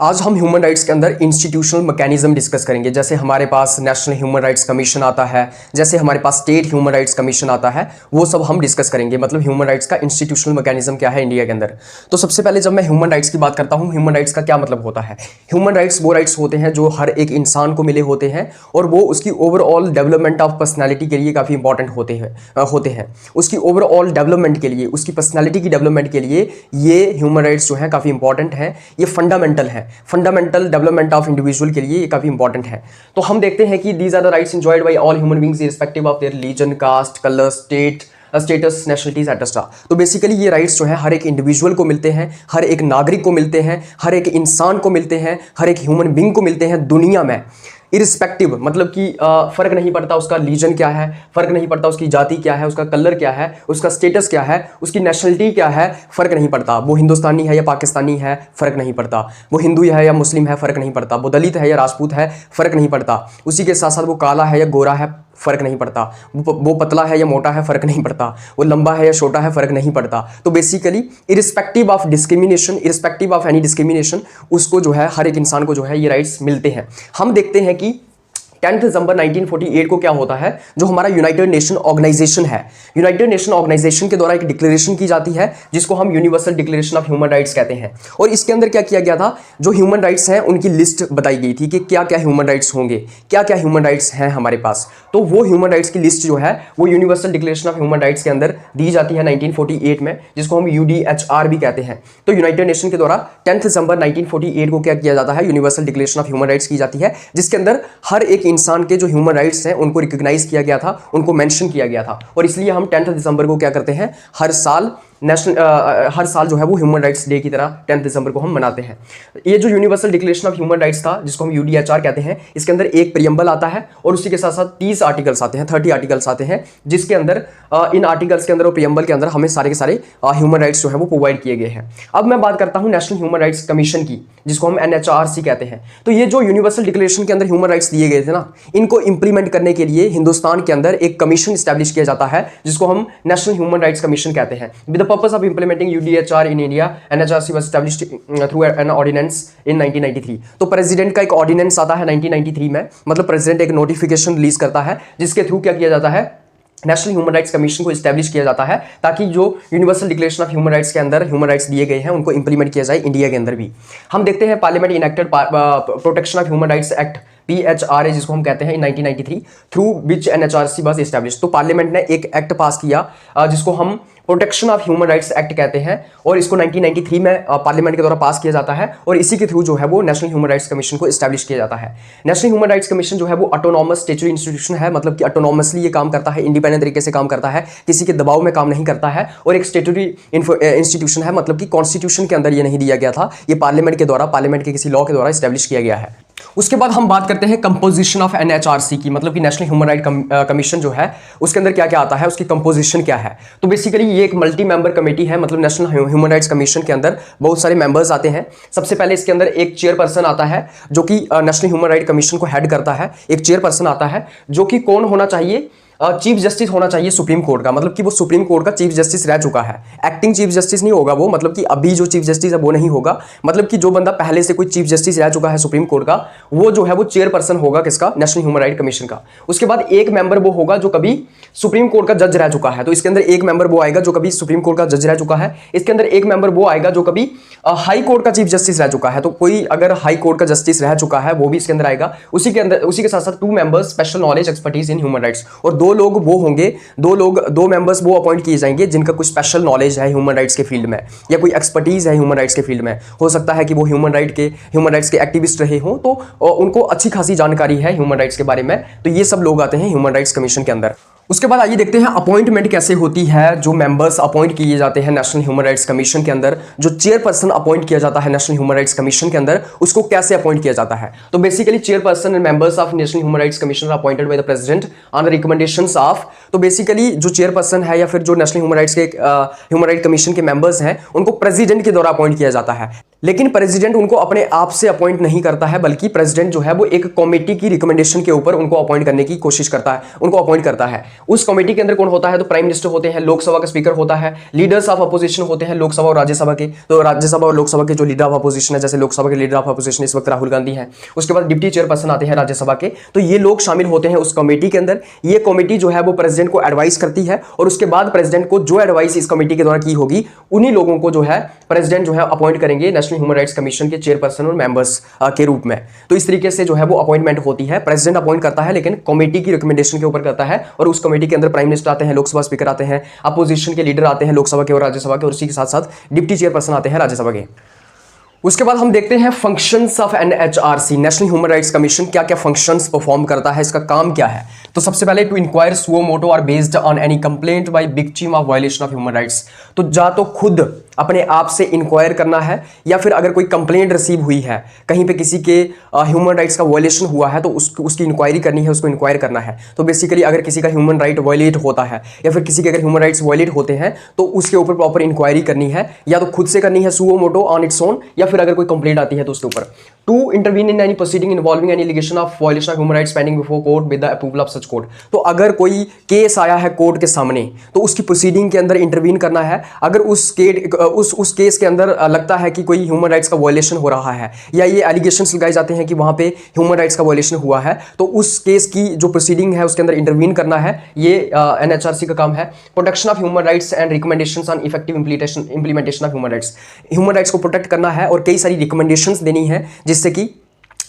आज हम human rights के अंदर इंस्टीट्यूशनल मैकेनिज्म डिस्कस करेंगे। जैसे हमारे पास नेशनल ह्यूमन राइट्स कमीशन आता है, जैसे हमारे पास स्टेट ह्यूमन राइट्स कमीशन आता है, वो सब हम डिस्कस करेंगे। मतलब ह्यूमन राइट्स का इंस्टीट्यूशनल मैकेनिज्म क्या है इंडिया के अंदर। तो सबसे पहले जब मैं ह्यूमन राइट्स की बात करता हूँ, ह्यूमन राइट्स का क्या मतलब होता है। ह्यूमन राइट्स वो राइट्स होते हैं जो हर एक इंसान को मिले होते हैं और वो उसकी ओवरऑल डेवलपमेंट ऑफ पर्सनैलिटी के लिए काफ़ी इंपॉर्टेंट होते हैं। उसकी ओवरऑल डेवलपमेंट के लिए, उसकी पर्सनैलिटी की डेवलपमेंट के लिए ये ह्यूमन राइट्स जो है काफ़ी इंपॉर्टेंट है। ये फंडामेंटल है, फंडामेंटल डेवलपमेंट ऑफ इंडिविजुअल के लिए ये काफी इंपॉर्टेंट है। तो हम देखते हैं कि these are the rights enjoyed by all human beings irrespective of their religion, caste, colour, status, nationalities etcetera. तो बेसिकली ये राइट्स जो है हर एक इंडिविजुअल को मिलते हैं, हर एक नागरिक को मिलते हैं, हर एक इंसान को मिलते हैं, हर एक ह्यूमन बीइंग को मिलते हैं दुनिया में इरिस्पेक्टिव। मतलब कि फ़र्क नहीं पड़ता उसका रीजन क्या है, फ़र्क नहीं पड़ता उसकी जाति क्या है, उसका कलर क्या है, उसका स्टेटस क्या है, उसकी नेशनलिटी क्या है, फ़र्क नहीं पड़ता। वो हिंदुस्तानी है या पाकिस्तानी है, फ़र्क नहीं पड़ता। वो हिंदू है या मुस्लिम है, फ़र्क नहीं पड़ता। वो दलित है या राजपूत है, फ़र्क नहीं पड़ता। उसी के साथ साथ वो काला है या गोरा है, फ़र्क नहीं पड़ता। वो पतला है या मोटा है, फ़र्क नहीं पड़ता। वो लंबा है या छोटा है, फ़र्क नहीं पड़ता। तो basically irrespective of discrimination, irrespective of any discrimination, उसको जो है हर एक इंसान को जो है ये राइट्स मिलते हैं। हम देखते हैं कि 10 दिसंबर 1948 को क्या होता है, जो हमारा यूनाइटेड नेशन ऑर्गेनाइजेशन है, यूनाइटेड नेशन ऑर्गेनाइजेशन के द्वारा एक डिक्लेरेशन की जाती है जिसको हम universal declaration of human rights कहते हैं। और इसके अंदर क्या किया गया था, जो ह्यूमन राइट्स हैं उनकी लिस्ट बताई गई थी कि क्या क्या ह्यूमन राइट्स होंगे, क्या क्या ह्यूमन राइट्स हैं हमारे पास। तो वो ह्यूमन राइट्स की लिस्ट जो है वो universal declaration of human rights के अंदर दी जाती है 1948 में, जिसको हम UDHR भी कहते हैं। तो यूनाइटेड नेशन के द्वारा 10 दिसंबर 1948 को क्या किया जाता है, universal declaration of human rights की जाती है, जिसके अंदर हर एक इंसान के जो ह्यूमन राइट्स हैं उनको रिकॉग्नाइज किया गया था, उनको मेंशन किया गया था। और इसलिए हम 10 दिसंबर को क्या करते हैं, हर साल जो है वो ह्यूमन राइट्स डे की तरह 10 दिसंबर को हम मनाते हैं। ये जो universal declaration of human rights था, जिसको हम UDHR कहते हैं, इसके अंदर एक प्रियम्बल आता है और उसी के साथ साथ 30 आर्टिकल्स आते हैं, 30 आर्टिकल्स आते हैं, जिसके अंदर इन आर्टिकल्स के अंदर और प्रियम्बल के अंदर हमें सारे के सारे ह्यूमन राइट्स जो है वो प्रोवाइड किए गए हैं। अब मैं बात करता हूँ नेशनल ह्यूमन राइट्स कमीशन की, जिसको हम NHRC कहते हैं। तो ये जो यूनिवर्सल डिक्लेरेशन के अंदर ह्यूमन राइट्स दिए गए थे ना, इनको इंप्लीमेंट करने के लिए हिंदुस्तान के अंदर एक कमीशन स्टैब्लिश किया जाता है, जिसको हम नेशनल ह्यूमन राइट्स कमीशन कहते हैं। With the purpose of implementing UDHR in India, NHRC was established through an ordinance in 1993। तो प्रेसिडेंट का एक ऑर्डिनेंस आता है 1993 में, मतलब प्रेसिडेंट एक नोटिफिकेशन रिलीज करता है जिसके थ्रू क्या किया जाता है, नेशनल ह्यूमन राइट्स कमीशन को इस्टेब्लिश किया जाता है, ताकि जो universal declaration of human rights के अंदर ह्यूमन राइट्स दिए गए हैं उनको इंप्लीमेंट किया जाए इंडिया के अंदर भी। हम देखते हैं parliament enacted protection of human rights act PHRA, जिसको हम कहते हैं, इन 1993, through which NHRC was established. तो पार्लियामेंट ने एक एक्ट पास किया जिसको हम protection of human rights act कहते हैं, और इसको 1993 में पार्लियामेंट के द्वारा पास किया जाता है, और इसी के थ्रू जो है वो नेशनल ह्यूमन राइट्स कमीशन को एस्टैब्लिश किया जाता है। नेशनल ह्यूमन राइट्स कमीशन जो है वो ऑटोनॉमस स्टैट्यूटरी इंस्टीट्यूशन है, मतलब कि ऑटोनॉमसली ये काम करता है, इंडिपेंडेंट तरीके से काम करता है, किसी के दबाव में काम नहीं करता है, और एक स्टैट्यूटरी इंस्टीट्यूशन है, मतलब कि कॉन्स्टिट्यूशन के अंदर ये नहीं दिया गया था, ये पार्लियामेंट के द्वारा, पार्लियामेंट के किसी लॉ के द्वारा एस्टैब्लिश किया गया है। उसके बाद हम बात करते हैं कंपोजिशन ऑफ NHRC की, मतलब कि नेशनल ह्यूमन राइट कमीशन जो है उसके अंदर क्या क्या आता है, उसकी कंपोजिशन क्या है। तो बेसिकली ये एक मल्टी मेंबर कमेटी है, मतलब नेशनल ह्यूमन राइट्स कमीशन के अंदर बहुत सारे मेंबर्स आते हैं। सबसे पहले इसके अंदर एक चेयरपर्सन आता है जो कि नेशनल ह्यूमन राइट कमीशन को हेड करता है। एक चेयरपर्सन आता है जो कि कौन होना चाहिए, चीफ जस्टिस होना चाहिए सुप्रीम कोर्ट का, मतलब कि वो सुप्रीम कोर्ट का चीफ जस्टिस रह चुका है। एक्टिंग चीफ जस्टिस नहीं होगा वो, मतलब कि अभी जो चीफ जस्टिस है वो नहीं होगा, मतलब कि जो बंदा पहले से कोई चीफ जस्टिस रह चुका है सुप्रीम कोर्ट का, वो जो है वो चेयरपर्सन होगा किसका, नेशनल ह्यूमन राइट कमीशन का। उसके बाद एक मेंबर वो होगा जो कभी सुप्रीम कोर्ट का जज रह चुका है, तो इसके अंदर एक मेंबर वो आएगा जो कभी सुप्रीम कोर्ट का जज रह चुका है। इसके अंदर एक मेंबर वो आएगा जो कभी हाई कोर्ट का चीफ जस्टिस रह चुका है, तो कोई अगर हाई कोर्ट का जस्टिस रह चुका है वो भी इसके अंदर आएगा। उसी के साथ साथ 2 members special knowledge expertise in human rights, और 2 लोग वो होंगे, 2 मेंबर्स वो अपॉइंट किए जाएंगे जिनका कुछ स्पेशल नॉलेज है ह्यूमन राइट्स के फील्ड में, या कोई एक्सपर्टीज है ह्यूमन राइट्स के फील्ड में। हो सकता है कि वो ह्यूमन राइट्स के एक्टिविस्ट रहे हों, तो उनको अच्छी खासी जानकारी है ह्यूमन राइट्स के बारे में। तो ये सब लोग आते हैं ह्यूमन राइट्स कमीशन के अंदर। उसके बाद आइए देखते हैं अपॉइंटमेंट कैसे होती है। जो मेंबर्स अपॉइंट किए जाते हैं नेशनल ह्यूमन राइट्स कमीशन के अंदर, जो चेयरपर्सन अपॉइंट किया जाता है नेशनल ह्यूमन राइट्स कमीशन के अंदर, उसको कैसे अपॉइंट किया जाता है। तो basically chairperson and members of national human rights commission are appointed by the president on the recommendations of. तो बेसिकली जो चेयरपर्सन है या फिर जो नेशनल ह्यूमन राइट्स के ह्यूमन राइट कमीशन के मेंबर्स हैं, उनको प्रेसिडेंट के द्वारा अपॉइंट किया जाता है। लेकिन प्रेसिडेंट उनको अपने आप से अपॉइंट नहीं करता है, बल्कि प्रेसिडेंट जो है वो एक कमेटी की रिकमेंडेशन के ऊपर उनको अपॉइंट करने की कोशिश करता है, उनको अपॉइंट करता है। उस कमेटी के अंदर कौन होता है, तो प्राइम मिनिस्टर होते हैं, लोकसभा का स्पीकर होता है, लीडर्स ऑफ अपोजिशन होते हैं लोकसभा और राज्यसभा के। तो राज्यसभा और लोकसभा के जो लीडर ऑफ अपोजिशन है, जैसे लोकसभा के लीडर ऑफ अपोजिशन इस वक्त राहुल गांधी हैं, उसके बाद डिप्टी चेयरपर्सन आते हैं राज्यसभा के। तो ये लोग शामिल होते हैं उस कमेटी के अंदर। ये कमेटी जो है वो प्रेसिडेंट को एडवाइस करती है और उसके बाद प्रेसिडेंट को जो एडवाइस इस कमेटी के द्वारा की होगी उन्हीं लोगों को जो है प्रेसिडेंट जो है अपॉइंट करेंगे नेशनल ह्यूमन राइट्स कमीशन के चेयरपर्सन और मेंबर्स के रूप में। तो इस तरीके से जो है वो अपॉइंटमेंट होती है, प्रेसिडेंट अपॉइंट करता है लेकिन कमेटी की रिकमेंडेशन के ऊपर करता है। और उस कमेटी के अंदर प्राइम मिनिस्टर आते हैं, लोकसभा स्पीकर आते हैं, अपोजिशन के लीडर आते हैं लोकसभा के और राज्यसभा के, और उसी के साथ साथ डिप्टी चेयरपर्सन आते हैं राज्यसभा के। उसके बाद हम देखते हैं functions of NHRC, national human rights commission क्या क्या फंक्शंस परफॉर्म करता है, इसका काम क्या है। तो सबसे पहले to inquire suo motu or based on any complaint by victim of violation of human rights. तो जा तो खुद अपने आप से इंक्वायर करना है या फिर अगर कोई कंप्लेंट रिसीव हुई है, कहीं पे किसी के ह्यूमन राइट्स का वायलेशन हुआ है तो उसकी इंक्वायरी करनी है, उसको इंक्वायर करना है। तो बेसिकली अगर किसी का ह्यूमन राइट वायलेट होता है या फिर किसी के अगर ह्यूमन राइट्स वायलेट होते हैं तो उसके ऊपर प्रॉपर इंक्वायरी करनी है, या तो खुद से करनी है suo motu on its own, या फिर अगर कोई कंप्लेंट आती है तो उसके ऊपर। To intervene in any proceeding involving any allegation of violation of human rights pending before court with the approval of such court. तो अगर कोई केस आया है कोर्ट के सामने तो उसकी प्रोसीडिंग के अंदर इंटरवीन करना है। अगर उस केस के अंदर लगता है कि कोई ह्यूमन राइट्स का वायलेशन हो रहा है या ये एलिगेशंस लगाए जाते हैं कि वहां पे ह्यूमन राइट्स का वायलेशन हुआ है, तो उस केस की जो प्रोसीडिंग है उसके अंदर इंटरवीन करना है। ये एनएचआरसी का काम है। Protection of human rights and recommendations on effective implementation of human rights. Human rights को प्रोटेक्ट करना है और कई सारी रिकमेंडेशंस देनी है जिससे कि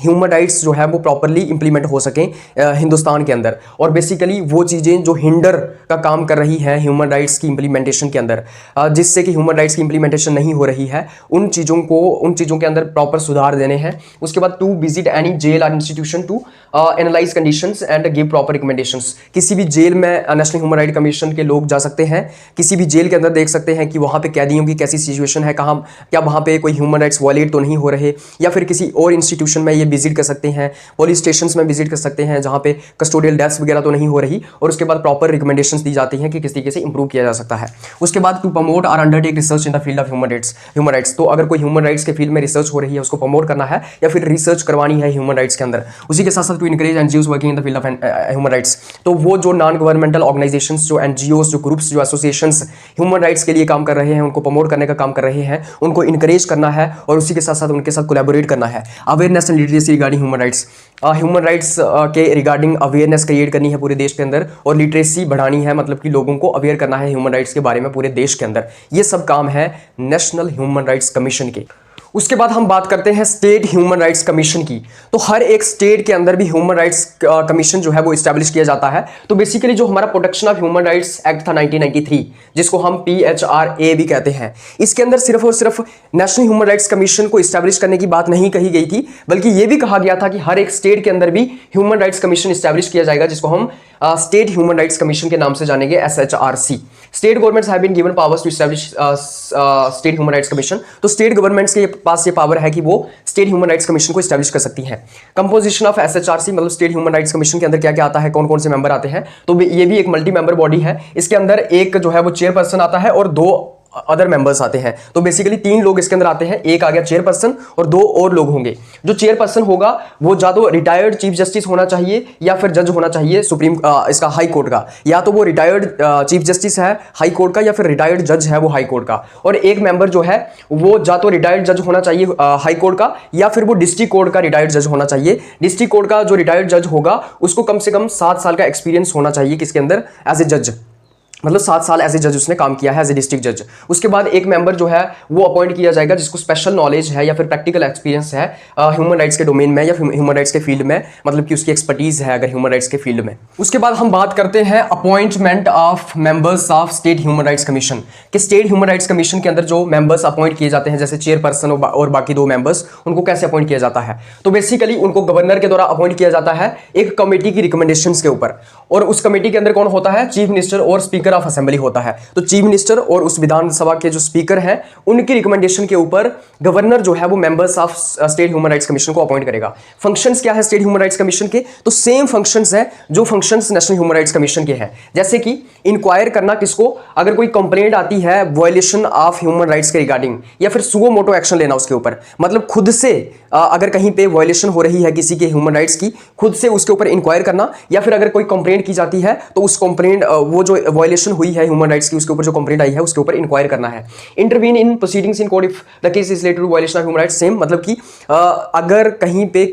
ह्यूमन राइट्स जो है वो प्रॉपरली इंप्लीमेंट हो सकें हिंदुस्तान के अंदर। और बेसिकली वो चीज़ें जो हिंडर का काम कर रही हैं ह्यूमन राइट्स की इंप्लीमेंटेशन के अंदर, जिससे कि ह्यूमन राइट्स की इंप्लीमेंटेशन नहीं हो रही है, उन चीज़ों के अंदर प्रॉपर सुधार देने हैं। उसके बाद टू विजिट एनी जेल और institution to analyse conditions and give proper recommendations. किसी भी जेल में नेशनल ह्यूमन राइट कमीशन के लोग जा सकते हैं, किसी भी जेल के अंदर देख सकते हैं कि वहाँ पे कैदियों की कैसी सिचुएशन है, क्या वहाँ पे कोई ह्यूमन राइट्स वायलेट तो नहीं हो रहे, या फिर किसी और इंस्टीट्यूशन में ये विजिट कर सकते हैं, पुलिस स्टेशंस में विजिट कर सकते हैं जहाँ पे कस्टोडियल डेथ्स वगैरह तो नहीं हो रही, और उसके बाद प्रॉपर रिकमेंडेशंस दी जाती हैं कि किस तरीके से इंप्रूव किया जा सकता है। उसके बाद टू प्रमोट और undertake research in the field of human rights. तो अगर कोई ह्यूमन राइट्स के फील्ड में रिसर्च हो रही है उसको प्रमोट करना है या फिर रिसर्च करवानी है ह्यूमन राइट्स के अंदर। उसी के साथ साथ to encourage NGOs working in the field of human rights. तो वो जो नॉन गवर्नमेंटल ऑर्गेनाइजेशंस, जो एनजीओज, जो ग्रुप्स, जो एसोसिएशंस ह्यूमन राइट्स के लिए काम कर रहे हैं, उनको प्रमोट करने का काम कर रहे हैं, उनको इनकरेज करना है और उसी के साथ साथ उनके साथ कोलैबोरेट करना है। Awareness and literacy regarding human rights. Human rights के रिगार्डिंग अवेयरनेस क्रिएट करनी है पूरे देश के अंदर, और लिटरेसी बढ़ानी है, मतलब कि लोगों को अवेयर करना है ह्यूमन राइट्स के बारे में पूरे देश के अंदर। ये सब काम है नेशनल ह्यूमन राइट्स कमीशन के। उसके बाद हम बात करते हैं स्टेट ह्यूमन राइट्स कमीशन की। तो हर एक स्टेट के अंदर भी ह्यूमन राइट्स कमीशन जो है वो इस्टेब्लिश किया जाता है। तो बेसिकली जो हमारा protection of human rights act था 1993, जिसको हम PHRA भी कहते हैं, इसके अंदर सिर्फ और सिर्फ नेशनल ह्यूमन राइट्स कमीशन को इस्टेब्लिश करने की बात नहीं कही गई थी, बल्कि ये भी कहा गया था कि हर एक स्टेट के अंदर भी ह्यूमन राइट्स कमीशन इस्टेब्लिश किया जाएगा, जिसको हम स्टेट ह्यूमन राइट्स कमीशन के नाम से जानेंगे, SHRC। State governments have been given powers to establish state human rights commission. तो स्टेट गवर्नमेंट्स के पास ये पावर है कि वो स्टेट ह्यूमन राइट्स कमीशन को इस्टेब्लिश कर सकती हैं। कंपोजिशन ऑफ SHRC, मतलब स्टेट ह्यूमन राइट्स कमीशन के अंदर क्या क्या आता है, कौन कौन से मेंबर आते हैं। तो ये भी एक मल्टी मेंबर बॉडी है। इसके अंदर एक जो है वो चेयरपर्सन आता है और 2 अदर मेंबर्स आते हैं। तो बेसिकली 3 लोग इसके अंदर आते हैं, एक आ गया चेयरपर्सन और 2 और लोग होंगे। जो चेयरपर्सन होगा वो या तो रिटायर्ड चीफ जस्टिस होना चाहिए या फिर जज होना चाहिए सुप्रीम इसका हाई कोर्ट का, या तो वो रिटायर्ड चीफ जस्टिस है हाई कोर्ट का या फिर रिटायर्ड जज है वो हाई कोर्ट का। और एक मेंबर जो है वो या तो रिटायर्ड जज होना चाहिए हाई कोर्ट का, या फिर वो डिस्ट्रिक्ट कोर्ट का रिटायर्ड जज होना चाहिए। डिस्ट्रिक्ट कोर्ट का जो रिटायर्ड जज होगा उसको कम से कम 7 साल का एक्सपीरियंस होना चाहिए किसके अंदर, एज ए जज, मतलब 7 साल एज ए जज उसने काम किया है, एज ए डिस्ट्रिक्ट जज। उसके बाद एक मेंबर जो है वो अपॉइंट किया जाएगा जिसको स्पेशल नॉलेज है या फिर प्रैक्टिकल एक्सपीरियंस है ह्यूमन राइट्स के डोमेन में या ह्यूमन राइट्स के फील्ड में, मतलब कि उसकी एक्सपर्टीज है अगर ह्यूमन राइट्स के फील्ड में। उसके बाद हम बात करते हैं appointment of members of state human rights commission कि स्टेट ह्यूमन राइट्स कमीशन के अंदर जो मेंबर्स अपॉइंट किए जाते हैं, जैसे चेयरपर्सन और बाकी 2 मेंबर्स, उनको कैसे अपॉइंट किया जाता है। तो बेसिकली उनको गवर्नर के द्वारा अपॉइंट किया जाता है एक कमेटी की रिकमेंडेशंस के ऊपर, और उस कमेटी के अंदर कौन होता है, चीफ मिनिस्टर और स्पीकर स्पीकर ऑफ असेंबली होता है। तो चीफ मिनिस्टर और उस विधानसभा के जो स्पीकर हैं उनकी रिकमेंडेशन के ऊपर गवर्नर जो है वो members of state human rights commission को अपॉइंट करेगा। फंक्शंस क्या है स्टेट ह्यूमन राइट्स कमीशन के? तो सेम फंक्शंस है जो functions national human rights commission के हैं। जैसे कि इंक्वायर करना किसको, अगर कोई कंप्लेंट आती है वायलेशन ऑफ ह्यूमन राइट्स के रिगार्डिंग, या फिर सुओ मोटो एक्शन लेना उसके ऊपर, मतलब खुद से अगर कहीं पे वायलेशन हो रही है किसी के ह्यूमन राइट्स की, खुद से उसके ऊपर इंक्वायर करना, या फिर अगर कोई कंप्लेंट की जाती है तो उस कंप्लेंट वो जो वायलेशन हुई है ह्यूमन राइट्स की उसके ऊपर जो कंप्लेंट आई है उसके ऊपर इंक्वायर करना है। Intervene in proceedings in court if the case is related to violation of human rights, same मतलब कि अगर कहीं पे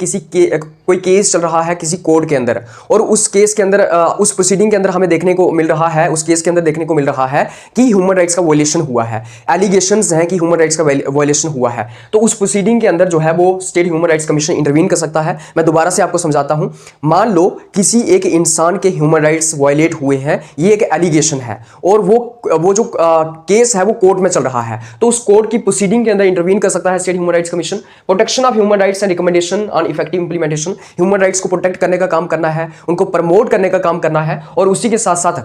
कोई केस चल रहा है किसी कोर्ट के अंदर और उस केस के अंदर उस प्रोसीडिंग के अंदर हमें देखने को मिल रहा है, उस केस के अंदर देखने को मिल रहा है कि ह्यूमन राइट्स का वायलेशन हुआ है, एलिगेशंस हैं कि ह्यूमन राइट्स का वायलेशन हुआ है, तो उस प्रोसीडिंग के अंदर जो है वो state human rights commission intervene कर सकता है। मैं दोबारा से आपको समझाता हूं। मान लो किसी एक इंसान के ह्यूमन राइट्स वायलेट हुए हैं, ये एक एलिगेशन है और वो जो केस है वो कोर्ट में चल रहा है, तो उस कोर्ट की प्रोसीडिंग के अंदर इंटरवीन कर सकता है state human rights commission. Protection of human rights and recommendation on effective implementation, human rights को प्रोटेक्ट करने का काम करना है, उनको प्रमोट करने का काम करना है, और उसी के साथ साथ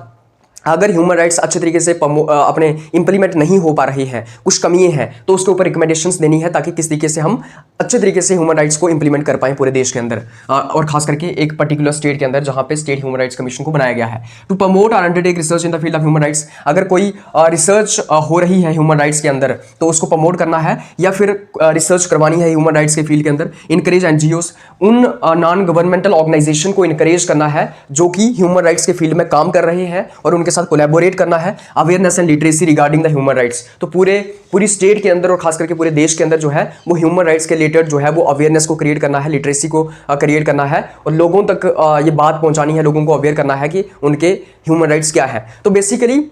अगर ह्यूमन राइट्स अच्छे तरीके से अपने इंप्लीमेंट नहीं हो पा रही हैं, कुछ कमियां हैं, तो उसके ऊपर रिकमेंडेशंस देनी है ताकि किस तरीके से हम अच्छे तरीके से ह्यूमन राइट्स को इंप्लीमेंट कर पाएं पूरे देश के अंदर, और खास करके एक पर्टिकुलर स्टेट के अंदर जहां पे स्टेट ह्यूमन राइट्स कमीशन को बनाया गया है। टू प्रमोट और undertake research in the field of human rights, अगर कोई रिसर्च हो रही है ह्यूमन राइट्स के अंदर तो उसको प्रमोट करना है या फिर रिसर्च करवानी है ह्यूमन राइट्स के फील्ड के अंदर। इनकरेज एनजीओस, उन नॉन गवर्नमेंटल ऑर्गेनाइजेशन को इनकरेज करना है जो कि ह्यूमन राइट्स के फील्ड में काम कर रहे हैं और उनके साथ कोलैबोरेट करना है। Awareness and literacy regarding the human rights, तो पूरी स्टेट के अंदर और खास करके पूरे देश के अंदर जो है वो ह्यूमन राइट्स के रिलेटेड जो है वो अवेयरनेस को क्रिएट करना है, लिटरेसी को क्रिएट करना है और लोगों तक ये बात पहुंचानी है, लोगों को अवेयर करना है कि उनके ह्यूमन राइट्स क्या है। तो बेसिकली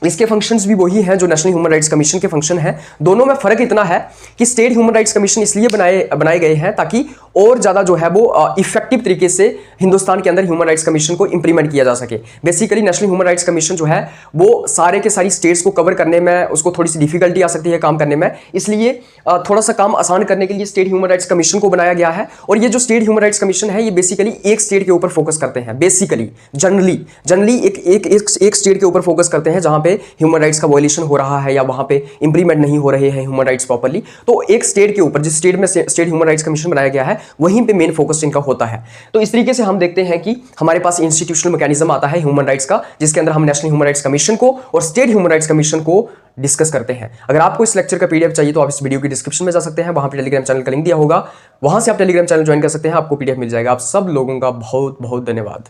इसके फंक्शंस भी वही हैं जो नेशनल ह्यूमन राइट्स कमीशन के फंक्शन हैं। दोनों में फर्क इतना है कि स्टेट ह्यूमन राइट्स कमीशन इसलिए बनाए गए हैं ताकि और ज़्यादा जो है वो इफेक्टिव तरीके से हिंदुस्तान के अंदर ह्यूमन राइट्स कमीशन को इंप्लीमेंट किया जा सके। Basically national human rights commission जो है वो सारे के सारी स्टेट्स को कवर करने में उसको थोड़ी सी डिफिकल्टी आ सकती है काम करने में, इसलिए थोड़ा सा काम आसान करने के लिए स्टेट ह्यूमन राइट्स कमीशन को बनाया गया है। और ये जो स्टेट ह्यूमन राइट्स कमीशन है ये बेसिकली एक स्टेट के ऊपर फोकस करते हैं, बेसिकली जनरली एक स्टेट के ऊपर फोकस करते हैं जहां पे ह्यूमन राइट्स का वायलेशन हो रहा है या वहां पे इंप्लीमेंट नहीं हो रहे हैं ह्यूमन राइट्स प्रॉपर्ली, तो एक स्टेट के ऊपर जिस स्टेट में स्टेट ह्यूमन राइट्स कमीशन बनाया गया है वहीं पे मेन फोकस इनका होता है। तो इस तरीके से हम देखते हैं कि हमारे पास इंस्टीट्यूशनल मैकेनिज्म आता है ह्यूमन राइट्स का, जिसके अंदर हम नेशनल ह्यूमन राइट्स कमीशन को और स्टेट ह्यूमन राइट्स कमीशन को डिस्कस करते हैं। अगर आपको इस लेक्चर का पीडीएफ चाहिए तो आप इस वीडियो की डिस्क्रिप्शन में जा सकते हैं, वहां पे टेलीग्राम चैनल का लिंक दिया होगा, वहां से आप टेलीग्राम चैनल ज्वाइन कर सकते हैं, आपको पीडीएफ मिल जाएगा। आप सब लोगों का बहुत बहुत धन्यवाद।